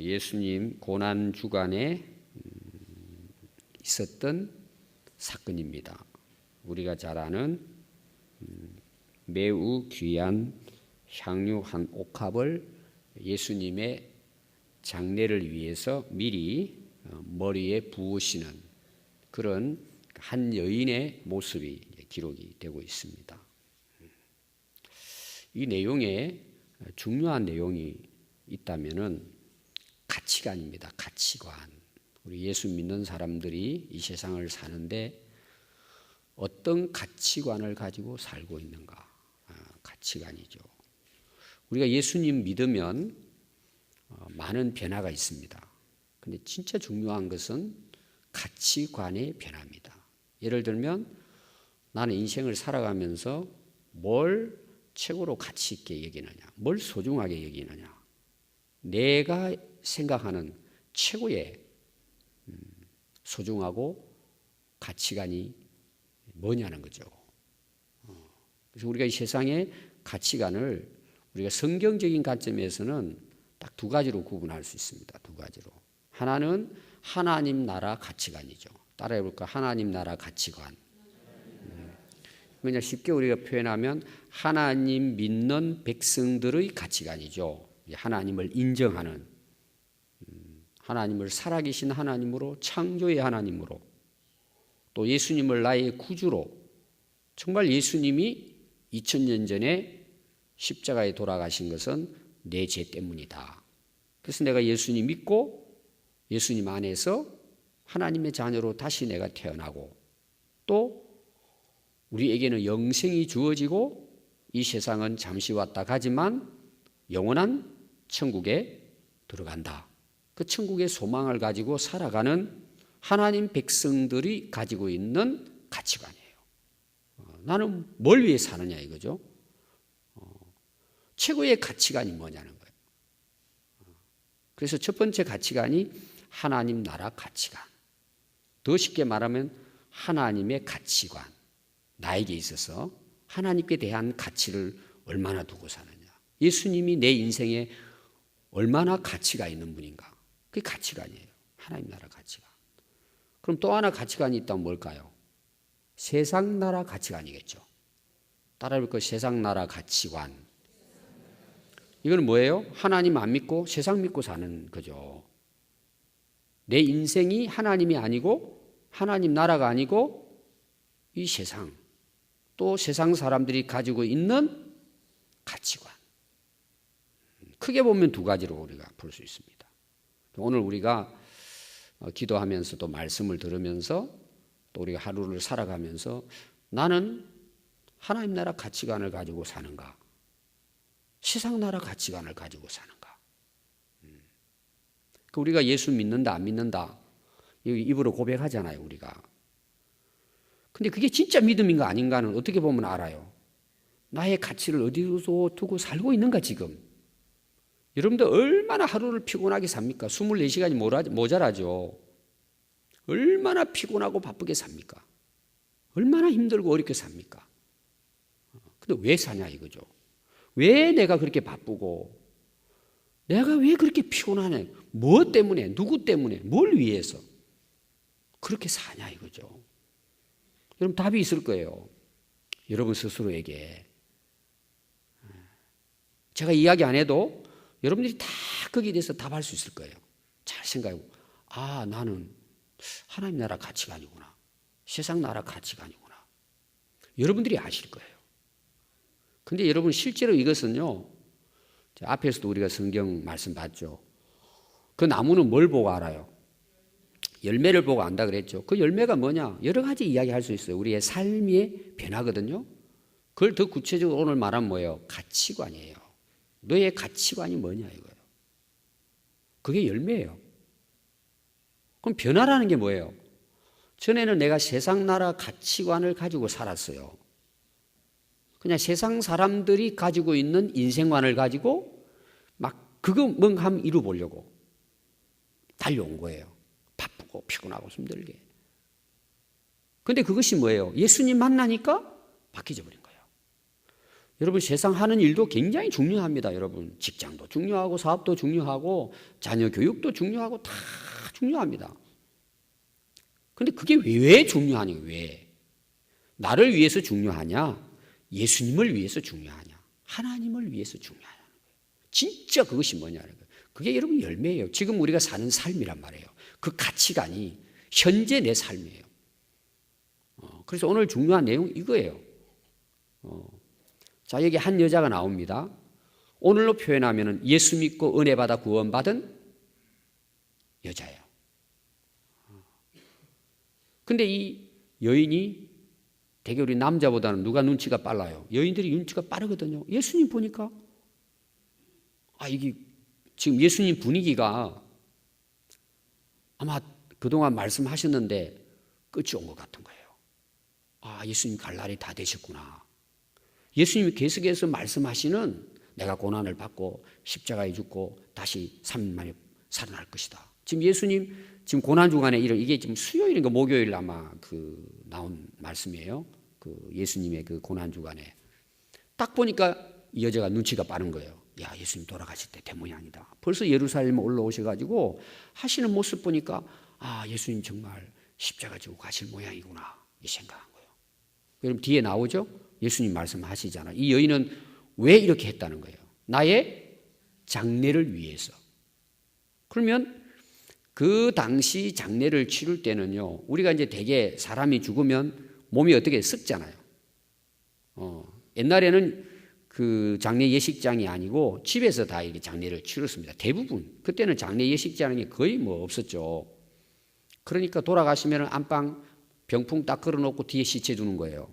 예수님 고난 주간에 있었던 사건입니다. 우리가 잘 아는 매우 귀한 향유 한 옥합을 예수님의 장례를 위해서 미리 머리에 부으시는 그런 한 여인의 모습이 기록이 되고 있습니다. 이 내용에 중요한 내용이 있다면은 가치관입니다. 가치관. 우리 예수 믿는 사람들이 이 세상을 사는데 어떤 가치관을 가지고 살고 있는가? 가치관이죠. 우리가 예수님 믿으면 많은 변화가 있습니다. 근데 진짜 중요한 것은 가치관의 변화입니다. 예를 들면 나는 인생을 살아가면서 뭘 최고로 가치 있게 여기느냐, 뭘 소중하게 여기느냐, 내가 생각하는 최고의 소중하고 가치관이 뭐냐는 거죠. 그래서 우리가 이 세상의 가치관을 우리가 성경적인 관점에서는 딱 두 가지로 구분할 수 있습니다. 두 가지로. 하나는 하나님 나라 가치관이죠. 따라해 볼까? 하나님 나라 가치관. 그냥 쉽게 우리가 표현하면 하나님 믿는 백성들의 가치관이죠. 하나님을 인정하는, 하나님을 살아계신 하나님으로, 창조의 하나님으로, 또 예수님을 나의 구주로, 정말 예수님이 2000년 전에 십자가에 돌아가신 것은 내 죄 때문이다. 그래서 내가 예수님 믿고 예수님 안에서 하나님의 자녀로 다시 내가 태어나고, 또 우리에게는 영생이 주어지고 이 세상은 잠시 왔다 가지만 영원한 천국에 들어간다. 그 천국의 소망을 가지고 살아가는 하나님 백성들이 가지고 있는 가치관이에요. 나는 뭘 위해 사느냐 이거죠. 최고의 가치관이 뭐냐는 거예요. 그래서 첫 번째 가치관이 하나님 나라 가치관. 더 쉽게 말하면 하나님의 가치관. 나에게 있어서 하나님께 대한 가치를 얼마나 두고 사느냐. 예수님이 내 인생에 얼마나 가치가 있는 분인가. 그게 가치관이에요. 하나님 나라 가치관. 그럼 또 하나 가치관이 있다면 뭘까요? 세상 나라 가치관이겠죠. 따라해 볼까요? 세상 나라 가치관. 이건 뭐예요? 하나님 안 믿고 세상 믿고 사는 거죠. 내 인생이 하나님이 아니고 하나님 나라가 아니고 이 세상, 또 세상 사람들이 가지고 있는 가치관. 크게 보면 두 가지로 우리가 볼 수 있습니다. 오늘 우리가 기도하면서 또 말씀을 들으면서 또 우리가 하루를 살아가면서 나는 하나님 나라 가치관을 가지고 사는가? 세상 나라 가치관을 가지고 사는가? 우리가 예수 믿는다 안 믿는다 입으로 고백하잖아요, 우리가. 근데 그게 진짜 믿음인가 아닌가는 어떻게 보면 알아요. 나의 가치를 어디서 두고 살고 있는가 지금. 여러분들 얼마나 하루를 피곤하게 삽니까? 24시간이 모자라죠. 얼마나 피곤하고 바쁘게 삽니까? 얼마나 힘들고 어렵게 삽니까? 근데 왜 사냐 이거죠. 왜 내가 그렇게 바쁘고 내가 왜 그렇게 피곤하냐. 뭐 때문에, 누구 때문에, 뭘 위해서 그렇게 사냐 이거죠. 여러분 답이 있을 거예요. 여러분 스스로에게. 제가 이야기 안 해도 여러분들이 다 거기에 대해서 답할 수 있을 거예요. 잘 생각하고, 아, 나는 하나님 나라 가치관이구나. 세상 나라 가치관이구나. 여러분들이 아실 거예요. 근데 여러분 실제로 이것은요, 앞에서도 우리가 성경 말씀 봤죠. 그 나무는 뭘 보고 알아요? 열매를 보고 안다 그랬죠. 그 열매가 뭐냐? 여러 가지 이야기할 수 있어요. 우리의 삶의 변화거든요. 그걸 더 구체적으로 오늘 말하면 뭐예요? 가치관이에요. 너의 가치관이 뭐냐 이거예요. 그게 열매예요. 그럼 변화라는 게 뭐예요? 전에는 내가 세상 나라 가치관을 가지고 살았어요. 그냥 세상 사람들이 가지고 있는 인생관을 가지고 막 그거 뭔가 한번 이루어보려고 달려온 거예요. 바쁘고 피곤하고 힘들게. 근데 그것이 뭐예요? 예수님 만나니까 바뀌어져 버린 거예요. 여러분 세상 하는 일도 굉장히 중요합니다. 여러분 직장도 중요하고 사업도 중요하고 자녀 교육도 중요하고 다 중요합니다. 그런데 그게 왜 중요하냐? 왜? 나를 위해서 중요하냐? 예수님을 위해서 중요하냐? 하나님을 위해서 중요하냐? 진짜 그것이 뭐냐는 거예요. 그게 여러분 열매예요. 지금 우리가 사는 삶이란 말이에요. 그 가치관이 현재 내 삶이에요. 그래서 오늘 중요한 내용 이거예요. 자, 여기 한 여자가 나옵니다. 오늘로 표현하면 예수 믿고 은혜 받아 구원받은 여자예요. 근데 이 여인이 되게 우리 남자보다는 누가 눈치가 빨라요? 여인들이 눈치가 빠르거든요. 예수님 보니까 이게 지금 예수님 분위기가 아마 그동안 말씀하셨는데 끝이 온 것 같은 거예요. 예수님 갈 날이 다 되셨구나. 예수님이 계속해서 말씀하시는 내가 고난을 받고 십자가에 죽고 다시 3일 만에 살아날 것이다. 지금 예수님 지금 고난 주간에 이게 지금 수요일인가 목요일 아마 나온 말씀이에요. 예수님의 고난 주간에 딱 보니까 이 여자가 눈치가 빠른 거예요. 야, 예수님 돌아가실 때 된 모양이다. 벌써 예루살렘에 올라오셔가지고 하시는 모습 보니까 예수님 정말 십자가 지고 가실 모양이구나 이 생각한 거예요. 그럼 뒤에 나오죠? 예수님 말씀하시잖아요. 이 여인은 왜 이렇게 했다는 거예요? 나의 장례를 위해서. 그러면 그 당시 장례를 치를 때는요, 우리가 이제 대개 사람이 죽으면 몸이 어떻게 썩잖아요. 옛날에는 그 장례 예식장이 아니고 집에서 다 이렇게 장례를 치렀습니다. 대부분. 그때는 장례 예식장이 거의 없었죠. 그러니까 돌아가시면 안방 병풍 딱 걸어놓고 뒤에 시체 두는 거예요.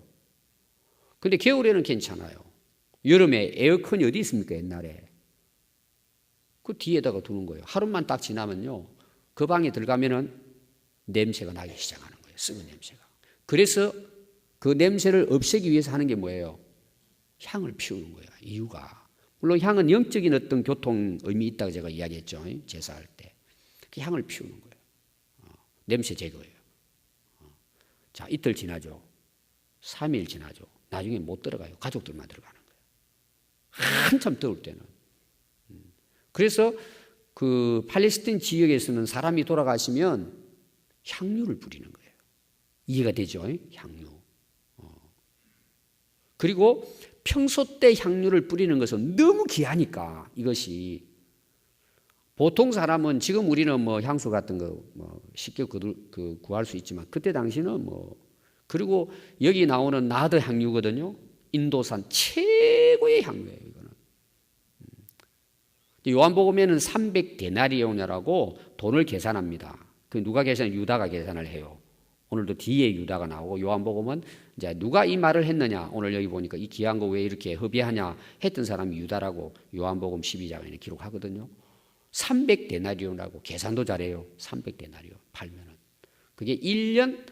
근데 겨울에는 괜찮아요. 여름에 에어컨이 어디 있습니까, 옛날에? 그 뒤에다가 두는 거예요. 하루만 딱 지나면요, 그 방에 들어가면은 냄새가 나기 시작하는 거예요. 썩은 냄새가. 그래서 그 냄새를 없애기 위해서 하는 게 뭐예요? 향을 피우는 거예요. 이유가. 물론 향은 영적인 어떤 교통 의미 있다고 제가 이야기했죠. 제사할 때. 그 향을 피우는 거예요. 냄새 제거예요. 자, 이틀 지나죠. 3일 지나죠. 나중에 못 들어가요. 가족들만 들어가는 거예요. 한참 더울 때는. 그래서 그 팔레스틴 지역에서는 사람이 돌아가시면 향유를 뿌리는 거예요. 이해가 되죠? 향유. 그리고 평소 때 향유를 뿌리는 것은 너무 귀하니까 이것이 보통 사람은 지금 우리는 향수 같은 거 쉽게 구할 수 있지만 그때 당시는 그리고 여기 나오는 나드 향유거든요. 인도산 최고의 향유예요. 이거는. 요한복음에는 300데나리온이라고 돈을 계산합니다. 그 누가 계산해? 유다가 계산을 해요. 오늘도 뒤에 유다가 나오고 요한복음은 이제 누가 이 말을 했느냐? 오늘 여기 보니까 이 귀한 거 왜 이렇게 허비하냐 했던 사람이 유다라고 요한복음 12장에 기록하거든요. 300데나리온이라고 계산도 잘해요. 300데나리온 팔면은 그게 1년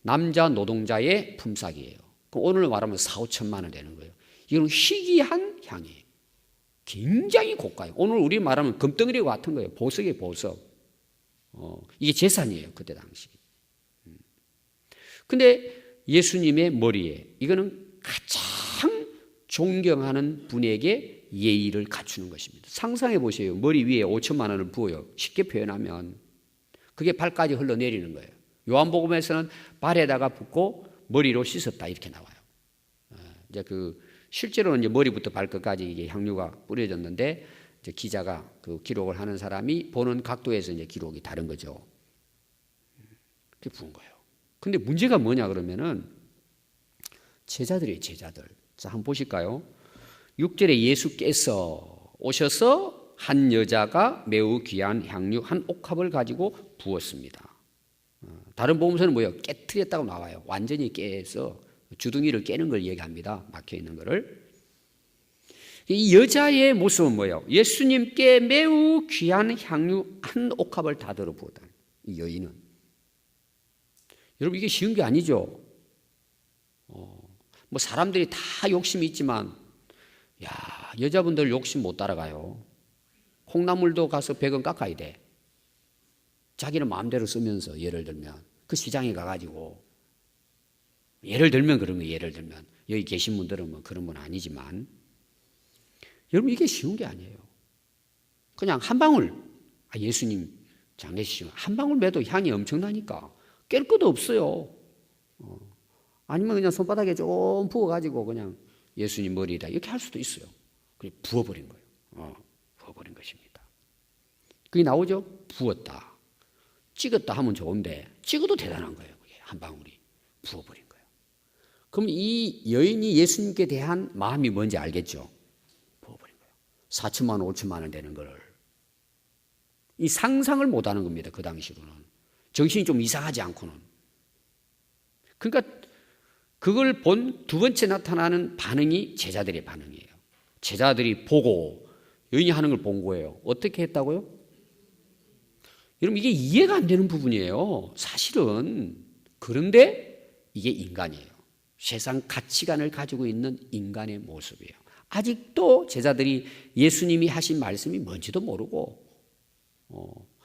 남자 노동자의 품삯이에요. 그럼 오늘 말하면 4, 5천만 원 되는 거예요. 이건 희귀한 향이에요. 굉장히 고가요. 오늘 우리 말하면 금덩어리 같은 거예요. 보석이에요, 보석. 이게 재산이에요, 그때 당시. 근데 예수님의 머리에 이거는 가장 존경하는 분에게 예의를 갖추는 것입니다. 상상해 보세요. 머리 위에 5천만 원을 부어요. 쉽게 표현하면 그게 발까지 흘러내리는 거예요. 요한복음에서는 발에다가 붓고 머리로 씻었다 이렇게 나와요. 이제 실제로는 이제 머리부터 발끝까지 이게 향유가 뿌려졌는데 이제 기자가 그 기록을 하는 사람이 보는 각도에서 이제 기록이 다른 거죠. 그게 부은 거예요. 근데 문제가 뭐냐 그러면은 제자들이에요, 제자들. 자, 한번 보실까요? 6절에 예수께서 오셔서 한 여자가 매우 귀한 향유 한 옥합을 가지고 부었습니다. 다른 복음서는 뭐예요? 깨트렸다고 나와요. 완전히 깨서 주둥이를 깨는 걸 얘기합니다. 막혀 있는 거를. 이 여자의 모습은 뭐예요? 예수님께 매우 귀한 향유 한 옥합을 다 들어 부었다. 이 여인은. 여러분 이게 쉬운 게 아니죠. 사람들이 다 욕심이 있지만 여자분들 욕심 못 따라가요. 콩나물도 가서 100원 깎아야 돼. 자기는 마음대로 쓰면서 예를 들면 그 시장에 가가지고 예를 들면 그런 거예요. 예를 들면 여기 계신 분들은 뭐 그런 분 아니지만 여러분 이게 쉬운 게 아니에요. 그냥 한 방울 예수님 장례식이면 한 방울 매도 향이 엄청나니까 깰 것도 없어요. 아니면 그냥 손바닥에 좀 부어가지고 그냥 예수님 머리에다 이렇게 할 수도 있어요. 그게 부어버린 거예요. 부어버린 것입니다. 그게 나오죠? 부었다. 찍었다 하면 좋은데 찍어도 대단한 거예요. 그게 한 방울이 부어버린 거예요. 그럼 이 여인이 예수님께 대한 마음이 뭔지 알겠죠? 부어버린 거예요. 4천만 원, 5천만 원 되는 거를. 이 상상을 못하는 겁니다. 그 당시로는. 정신이 좀 이상하지 않고는. 그러니까 그걸 본 두 번째 나타나는 반응이 제자들의 반응이에요. 제자들이 보고 여인이 하는 걸 본 거예요. 어떻게 했다고요? 여러분 이게 이해가 안 되는 부분이에요. 사실은. 그런데 이게 인간이에요. 세상 가치관을 가지고 있는 인간의 모습이에요. 아직도 제자들이 예수님이 하신 말씀이 뭔지도 모르고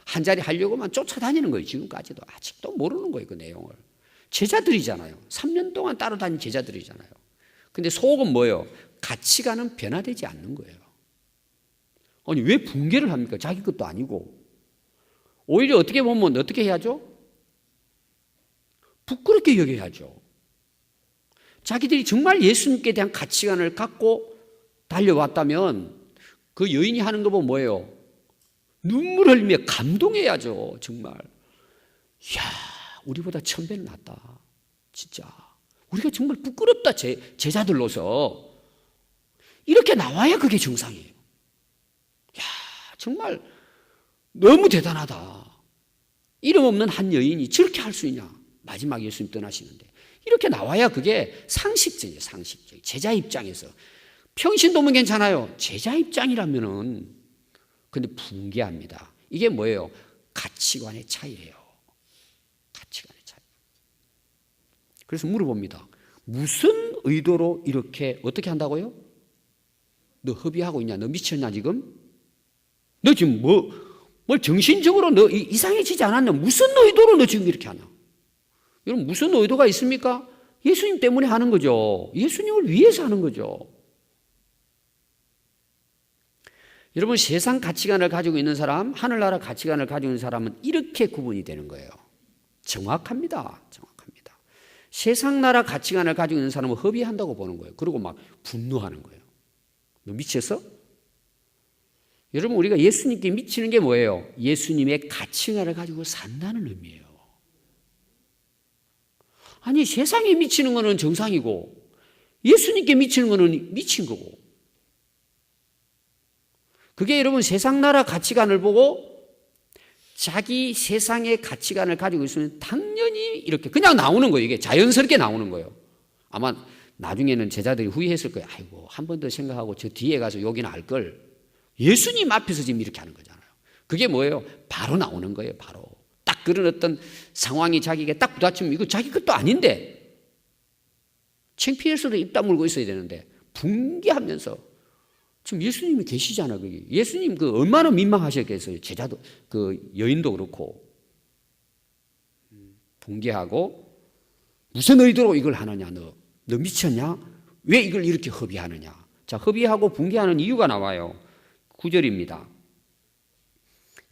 한 자리 하려고만 쫓아다니는 거예요. 지금까지도 아직도 모르는 거예요. 그 내용을. 제자들이잖아요. 3년 동안 따라다닌 제자들이잖아요. 근데 속은 뭐예요? 가치관은 변화되지 않는 거예요. 아니 왜 붕괴를 합니까? 자기 것도 아니고. 오히려 어떻게 보면 어떻게 해야죠? 부끄럽게 여겨야죠. 자기들이 정말 예수님께 대한 가치관을 갖고 달려왔다면 그 여인이 하는 거 보면 뭐예요? 눈물 흘리며 감동해야죠. 정말. 이야, 우리보다 1000배는 낫다. 진짜. 우리가 정말 부끄럽다. 제자들로서. 이렇게 나와야 그게 정상이에요. 이야, 정말 너무 대단하다. 이름 없는 한 여인이 저렇게 할 수 있냐. 마지막 예수님 떠나시는데. 이렇게 나와야 그게 상식적이에요. 상식적. 제자 입장에서. 평신도면 괜찮아요. 제자 입장이라면은 근데 붕괴합니다. 이게 뭐예요? 가치관의 차이예요. 가치관의 차이. 그래서 물어봅니다. 무슨 의도로 이렇게 어떻게 한다고요? 너 협의하고 있냐? 너 미쳤냐 지금? 너 지금 뭘 정신적으로 너 이상해지지 않았냐? 무슨 의도로 너 지금 이렇게 하냐? 여러분 무슨 의도가 있습니까? 예수님 때문에 하는 거죠. 예수님을 위해서 하는 거죠. 여러분 세상 가치관을 가지고 있는 사람, 하늘나라 가치관을 가지고 있는 사람은 이렇게 구분이 되는 거예요. 정확합니다. 정확합니다. 세상 나라 가치관을 가지고 있는 사람은 허비한다고 보는 거예요. 그리고 막 분노하는 거예요. 너 미쳤어? 여러분 우리가 예수님께 미치는 게 뭐예요? 예수님의 가치관을 가지고 산다는 의미예요. 아니 세상에 미치는 거는 정상이고 예수님께 미치는 거는 미친 거고 그게 여러분 세상 나라 가치관을 보고 자기 세상의 가치관을 가지고 있으면 당연히 이렇게 그냥 나오는 거예요. 이게 자연스럽게 나오는 거예요. 아마 나중에는 제자들이 후회했을 거예요. 아이고 한 번 더 생각하고 저 뒤에 가서 욕이나 할 걸 예수님 앞에서 지금 이렇게 하는 거잖아요. 그게 뭐예요? 바로 나오는 거예요. 바로. 딱 그런 어떤 상황이 자기에게 딱 부딪히면 이거 자기 것도 아닌데 창피해서도 입 다물고 있어야 되는데 붕괴하면서 지금 예수님이 계시잖아. 거기. 예수님 그 얼마나 민망하셨겠어요. 제자도 그 여인도 그렇고 붕괴하고 무슨 의도로 이걸 하느냐? 너 미쳤냐? 왜 이걸 이렇게 허비하느냐? 자, 허비하고 붕괴하는 이유가 나와요. 9절입니다.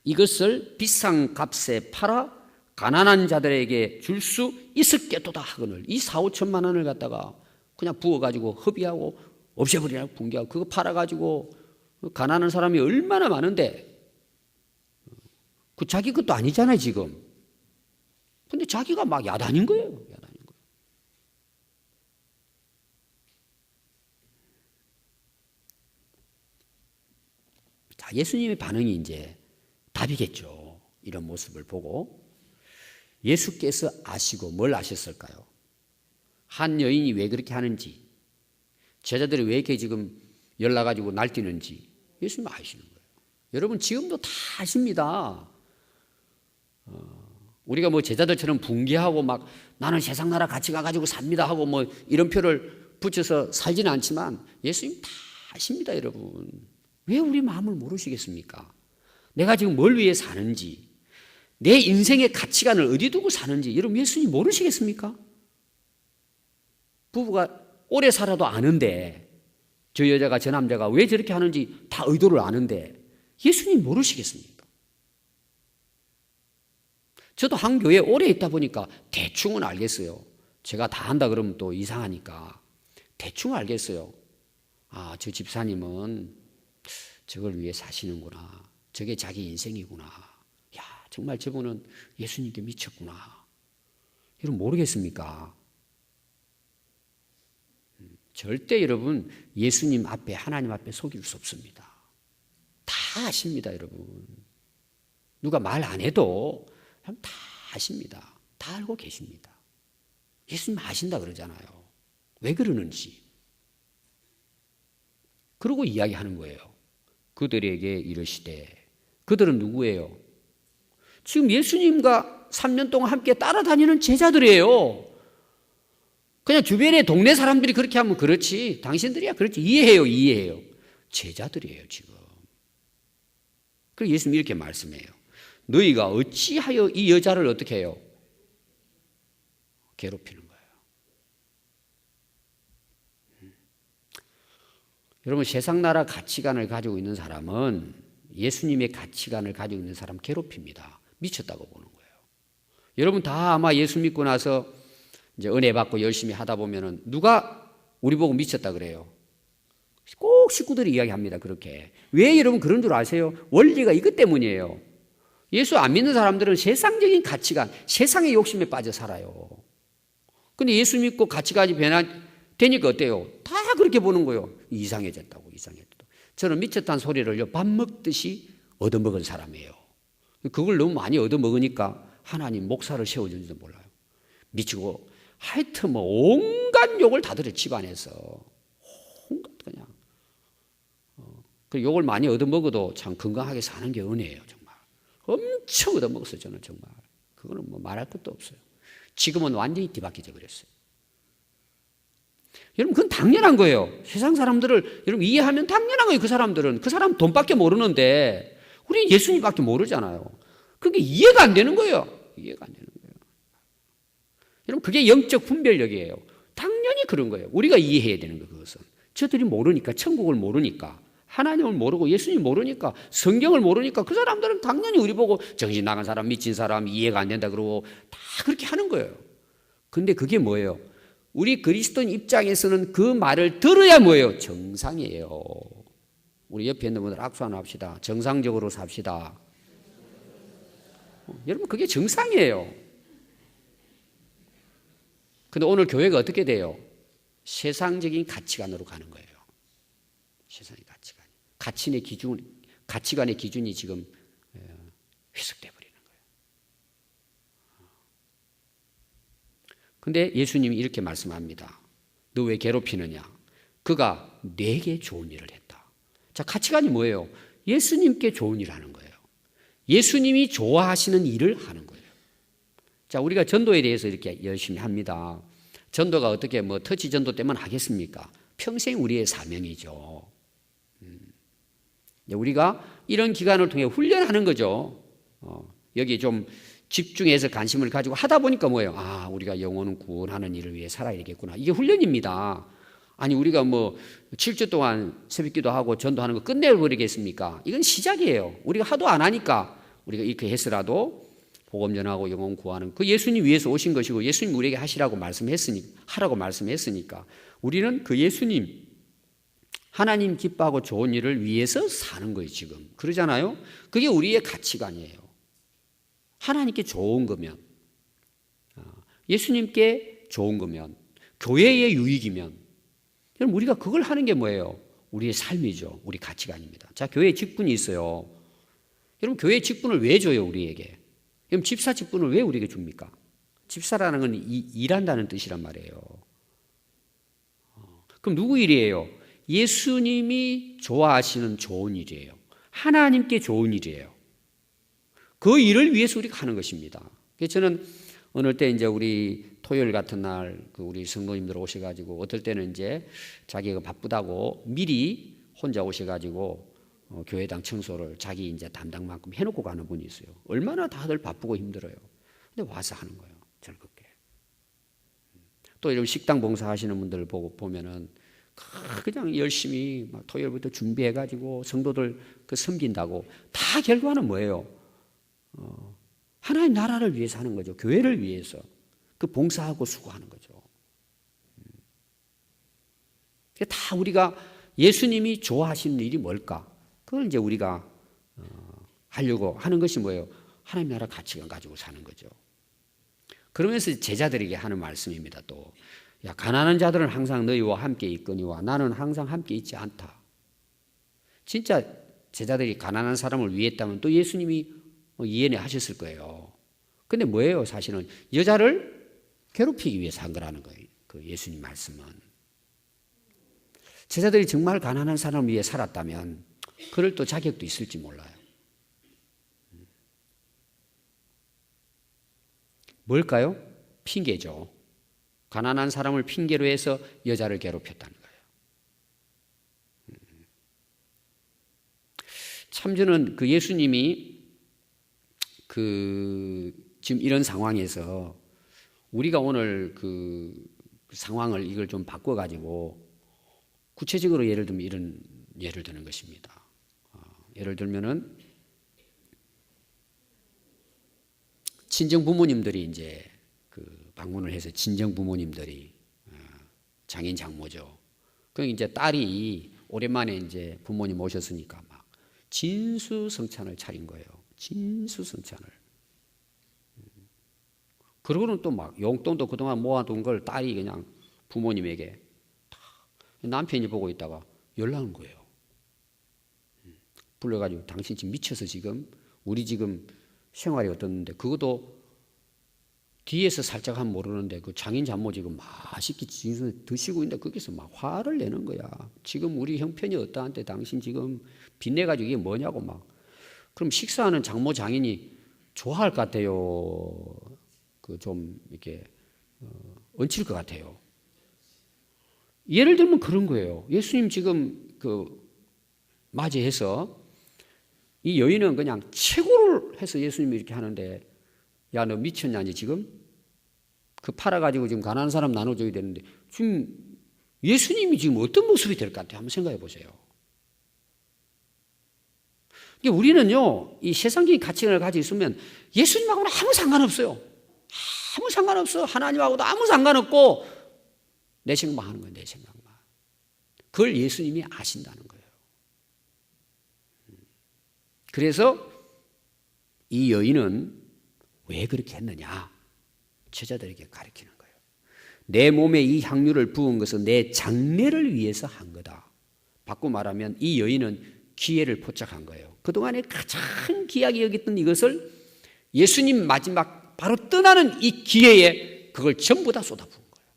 이것을 비싼 값에 팔아 가난한 자들에게 줄 수 있었겠도다 하거늘 이 4, 5천만 원을 갖다가 그냥 부어가지고 허비하고 없애버리라고 붕괴하고 그거 팔아가지고 가난한 사람이 얼마나 많은데 그 자기 것도 아니잖아요 지금. 근데 자기가 막 야단인 거예요. 야단인 거예요. 자, 예수님의 반응이 이제 답이겠죠. 이런 모습을 보고 예수께서 아시고 뭘 아셨을까요? 한 여인이 왜 그렇게 하는지 제자들이 왜 이렇게 지금 열나가지고 날뛰는지 예수님 아시는 거예요. 여러분 지금도 다 아십니다. 우리가 뭐 제자들처럼 붕괴하고 막 나는 세상 나라 같이 가가지고 삽니다 하고 뭐 이런 표를 붙여서 살지는 않지만 예수님 다 아십니다. 여러분 왜 우리 마음을 모르시겠습니까? 내가 지금 뭘 위해 사는지 내 인생의 가치관을 어디 두고 사는지 여러분 예수님 모르시겠습니까? 부부가 오래 살아도 아는데, 저 여자가 저 남자가 왜 저렇게 하는지 다 의도를 아는데 예수님 모르시겠습니까? 저도 한 교회에 오래 있다 보니까 대충은 알겠어요. 제가 다 한다 그러면 또 이상하니까 대충 알겠어요. 아, 저 집사님은 저걸 위해 사시는구나. 저게 자기 인생이구나. 야, 정말 저분은 예수님께 미쳤구나. 여러분 모르겠습니까? 절대 여러분 예수님 앞에 하나님 앞에 속일 수 없습니다. 다 아십니다, 여러분. 누가 말 안 해도 다 아십니다. 다 알고 계십니다. 예수님 아신다 그러잖아요. 왜 그러는지. 그러고 이야기하는 거예요. 그들에게 이르시되, 그들은 누구예요? 지금 예수님과 3년 동안 함께 따라다니는 제자들이에요. 그냥 주변의 동네 사람들이 그렇게 하면 그렇지, 당신들이야 그렇지, 이해해요. 제자들이에요 지금. 그래서 예수님이 이렇게 말씀해요. 너희가 어찌하여 이 여자를 어떻게 해요? 괴롭히는 거예요. 여러분, 세상 나라 가치관을 가지고 있는 사람은, 예수님의 가치관을 가지고 있는 사람 괴롭힙니다. 미쳤다고 보는 거예요. 여러분 다 아마 예수 믿고 나서 이제 은혜 받고 열심히 하다 보면은 누가 우리 보고 미쳤다 그래요? 꼭 식구들이 이야기합니다. 그렇게. 왜 여러분 그런 줄 아세요? 원리가 이것 때문이에요. 예수 안 믿는 사람들은 세상적인 가치관, 세상의 욕심에 빠져 살아요. 근데 예수 믿고 가치관이 되니까 어때요? 다 그렇게 보는 거예요. 이상해졌다고. 저는 미쳤다는 소리를요, 밥 먹듯이 얻어먹은 사람이에요. 그걸 너무 많이 얻어먹으니까 하나님 목사를 세워준지도 몰라요. 미치고 하여튼 뭐 온갖 욕을 다 들어 집안에서. 온갖 그냥. 그 욕을 많이 얻어먹어도 참 건강하게 사는 게 은혜예요. 정말. 엄청 얻어먹었어요. 저는 정말. 그거는 뭐 말할 것도 없어요. 지금은 완전히 뒤바뀌져 버렸어요. 여러분 그건 당연한 거예요. 세상 사람들을 여러분 이해하면 당연한 거예요. 그 사람들은. 그 사람 돈밖에 모르는데 우리는 예수님밖에 모르잖아요. 그게 이해가 안 되는 거예요. 이해가 안 되는 거예요. 여러분 그게 영적 분별력이에요. 당연히 그런 거예요. 우리가 이해해야 되는 거예요. 그것은. 저들이 모르니까, 천국을 모르니까, 하나님을 모르고 예수님 모르니까, 성경을 모르니까 그 사람들은 당연히 우리 보고 정신 나간 사람, 미친 사람, 이해가 안 된다 그러고 다 그렇게 하는 거예요. 근데 그게 뭐예요? 우리 그리스도인 입장에서는 그 말을 들어야 뭐예요? 정상이에요. 우리 옆에 있는 분들 악수 하나 합시다. 정상적으로 삽시다. 여러분 그게 정상이에요. 근데 오늘 교회가 어떻게 돼요? 세상적인 가치관으로 가는 거예요. 세상의 가치관. 가치관의 기준이 지금 휘석돼 버리는 거예요. 근데 예수님이 이렇게 말씀합니다. 너 왜 괴롭히느냐? 그가 내게 좋은 일을 했다. 자, 가치관이 뭐예요? 예수님께 좋은 일을 하는 거예요. 예수님이 좋아하시는 일을 하는 거예요. 자, 우리가 전도에 대해서 이렇게 열심히 합니다. 전도가 어떻게 뭐 터치 전도 때만 하겠습니까? 평생 우리의 사명이죠. 우리가 이런 기간을 통해 훈련하는 거죠. 여기 좀 집중해서 관심을 가지고 하다 보니까 뭐예요? 아, 우리가 영혼을 구원하는 일을 위해 살아야 되겠구나. 이게 훈련입니다. 아니, 우리가 뭐 7주 동안 새벽기도 하고 전도하는 거 끝내버리겠습니까? 이건 시작이에요. 우리가 하도 안 하니까 우리가 이렇게 해서라도 복음 전하고 영혼 구하는 그 예수님 위해서 오신 것이고 예수님 우리에게 하라고 말씀했으니까 우리는 그 예수님 하나님 기뻐하고 좋은 일을 위해서 사는 거예요. 지금 그러잖아요. 그게 우리의 가치관이에요. 하나님께 좋은 거면, 예수님께 좋은 거면, 교회의 유익이면, 여러분 우리가 그걸 하는 게 뭐예요? 우리의 삶이죠. 우리 가치관입니다. 자, 교회 직분이 있어요. 여러분 교회 직분을 왜 줘요? 우리에게. 그럼 집사 직분을 왜 우리에게 줍니까? 집사라는 건 일한다는 뜻이란 말이에요. 그럼 누구 일이에요? 예수님이 좋아하시는 좋은 일이에요. 하나님께 좋은 일이에요. 그 일을 위해서 우리가 하는 것입니다. 그래서 저는 어느 때 이제 우리 토요일 같은 날 우리 성도님들 오셔가지고 어떨 때는 이제 자기가 바쁘다고 미리 혼자 오셔가지고 교회당 청소를 자기 이제 담당만큼 해놓고 가는 분이 있어요. 얼마나 다들 바쁘고 힘들어요. 근데 와서 하는 거예요. 즐겁게. 또 이런 식당 봉사하시는 분들 보면은 그냥 열심히 막 토요일부터 준비해가지고 성도들 그 섬긴다고 다 결과는 뭐예요? 하나님 나라를 위해서 하는 거죠. 교회를 위해서 그 봉사하고 수고하는 거죠. 다 우리가 예수님이 좋아하시는 일이 뭘까? 그걸 이제 우리가 하려고 하는 것이 뭐예요? 하나님 나라 가치관 가지고 사는 거죠. 그러면서 제자들에게 하는 말씀입니다. 또 야, 가난한 자들은 항상 너희와 함께 있거니와 나는 항상 함께 있지 않다. 진짜 제자들이 가난한 사람을 위했다면 또 예수님이 이해는 하셨을 거예요. 근데 뭐예요? 사실은 여자를 괴롭히기 위해서 한 거라는 거예요. 그 예수님 말씀은. 제자들이 정말 가난한 사람을 위해 살았다면 그럴 또 자격도 있을지 몰라요. 뭘까요? 핑계죠. 가난한 사람을 핑계로 해서 여자를 괴롭혔다는 거예요. 참 저는 그 예수님이 지금 이런 상황에서 우리가 오늘 그 상황을 이걸 좀 바꿔가지고 구체적으로 예를 들면 이런 예를 드는 것입니다. 예를 들면은 친정 부모님들이 이제 방문을 해서 친정 부모님들이 장인 장모죠. 그 이제 딸이 오랜만에 이제 부모님 오셨으니까 막 진수성찬을 차린 거예요. 진수성찬을. 그러고는 또 막 용돈도 그동안 모아둔 걸 딸이 그냥 부모님에게 남편이 보고 있다가 연락한 거예요. 불러가지고 당신 지금 미쳐서 지금 우리 지금 생활이 어떻는데 그것도 뒤에서 살짝 하면 모르는데 그 장인 장모 지금 맛있게 진수 드시고 있는데 거기서 막 화를 내는 거야. 지금 우리 형편이 어떠한데 당신 지금 빚내가지고 이게 뭐냐고 막. 그럼 식사하는 장모 장인이 좋아할 것 같아요. 그 좀 이렇게 얹힐 것 같아요. 예를 들면 그런 거예요. 예수님 지금 맞이해서 이 여인은 그냥 최고를 해서 예수님이 이렇게 하는데 야, 너 미쳤냐니 지금? 그 팔아가지고 지금 가난한 사람 나눠줘야 되는데 지금 예수님이 지금 어떤 모습이 될 것 같아요? 한번 생각해 보세요. 우리는요, 이 세상적인 가치관을 가지고 있으면 예수님하고는 아무 상관없어요. 아무 상관없어. 하나님하고도 아무 상관없고 내 생각만 하는 거예요. 내 생각만. 그걸 예수님이 아신다는 거예요. 그래서 이 여인은 왜 그렇게 했느냐? 제자들에게 가르치는 거예요. 내 몸에 이 향유를 부은 것은 내 장례를 위해서 한 거다. 바꿔 말하면 이 여인은 기회를 포착한 거예요. 그동안에 가장 귀하게 여겼던 이것을 예수님 마지막 바로 떠나는 이 기회에 그걸 전부 다 쏟아부은 거예요.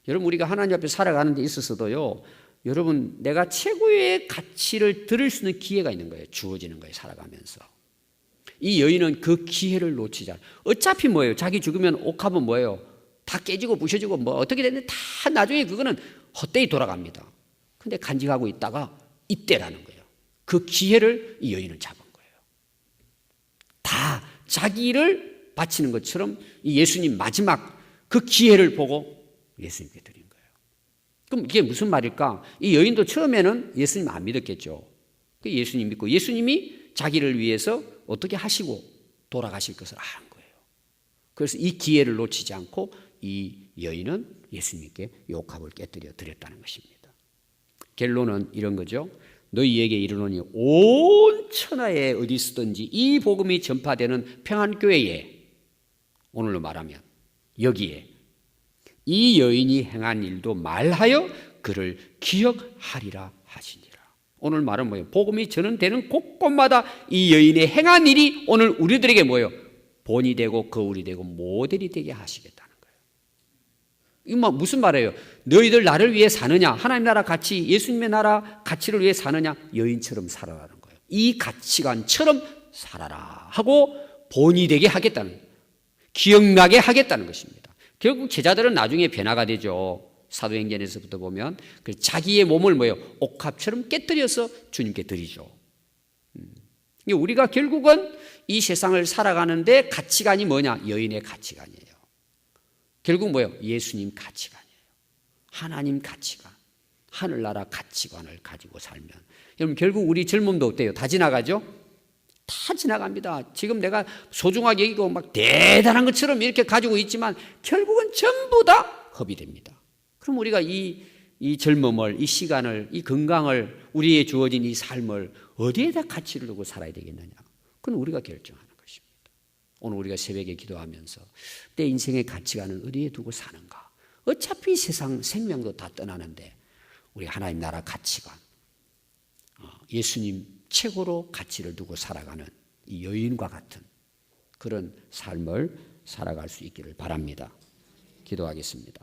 여러분 우리가 하나님 앞에 살아가는 데 있어서도요. 여러분 내가 최고의 가치를 들을 수 있는 기회가 있는 거예요. 주어지는 거예요. 살아가면서. 이 여인은 그 기회를 놓치지 않아요. 어차피 뭐예요? 자기 죽으면 옥합은 뭐예요? 다 깨지고 부셔지고 뭐 어떻게 됐는데 다 나중에 그거는 헛되이 돌아갑니다. 근데 간직하고 있다가 이때라는 거예요. 그 기회를 이 여인은 잡은 거예요. 다 자기를 바치는 것처럼 이 예수님 마지막 그 기회를 보고 예수님께 드린 거예요. 그럼 이게 무슨 말일까? 이 여인도 처음에는 예수님 안 믿었겠죠. 예수님 믿고 예수님이 자기를 위해서 어떻게 하시고 돌아가실 것을 아는 거예요. 그래서 이 기회를 놓치지 않고 이 여인은 예수님께 이 옥합을 깨뜨려 드렸다는 것입니다. 결론은 이런 거죠. 너희에게 이르노니 온 천하에 어디 있든지 이 복음이 전파되는 평안교회에 오늘로 말하면 여기에 이 여인이 행한 일도 말하여 그를 기억하리라 하시니라. 오늘 말은 뭐예요? 복음이 전언되는 곳곳마다 이 여인의 행한 일이 오늘 우리들에게 뭐예요? 본이 되고 거울이 되고 모델이 되게 하시겠다는 거예요. 이거 무슨 말이에요? 너희들 나를 위해 사느냐? 하나님 나라 가치, 예수님의 나라 가치를 위해 사느냐? 여인처럼 살아라는 거예요. 이 가치관처럼 살아라 하고 본이 되게 하겠다는 거예요. 기억나게 하겠다는 것입니다. 결국 제자들은 나중에 변화가 되죠. 사도행전에서부터 보면 자기의 몸을 뭐예요? 옥합처럼 깨뜨려서 주님께 드리죠. 우리가 결국은 이 세상을 살아가는데 가치관이 뭐냐? 여인의 가치관이에요. 결국 뭐예요? 예수님 가치관이에요. 하나님 가치관, 하늘나라 가치관을 가지고 살면 여러분 결국 우리 젊음도 어때요? 다 지나가죠? 다 지나갑니다. 지금 내가 소중하게 여기고 막 대단한 것처럼 이렇게 가지고 있지만 결국은 전부 다 허비됩니다. 그럼 우리가 이 젊음을, 이 시간을, 이 건강을, 우리의 주어진 이 삶을 어디에다 가치를 두고 살아야 되겠느냐? 그건 우리가 결정하는 것입니다. 오늘 우리가 새벽에 기도하면서 내 인생의 가치관은 어디에 두고 사는가? 어차피 세상 생명도 다 떠나는데 우리 하나님 나라 가치관, 예수님 최고로 가치를 두고 살아가는 이 여인과 같은 그런 삶을 살아갈 수 있기를 바랍니다. 기도하겠습니다.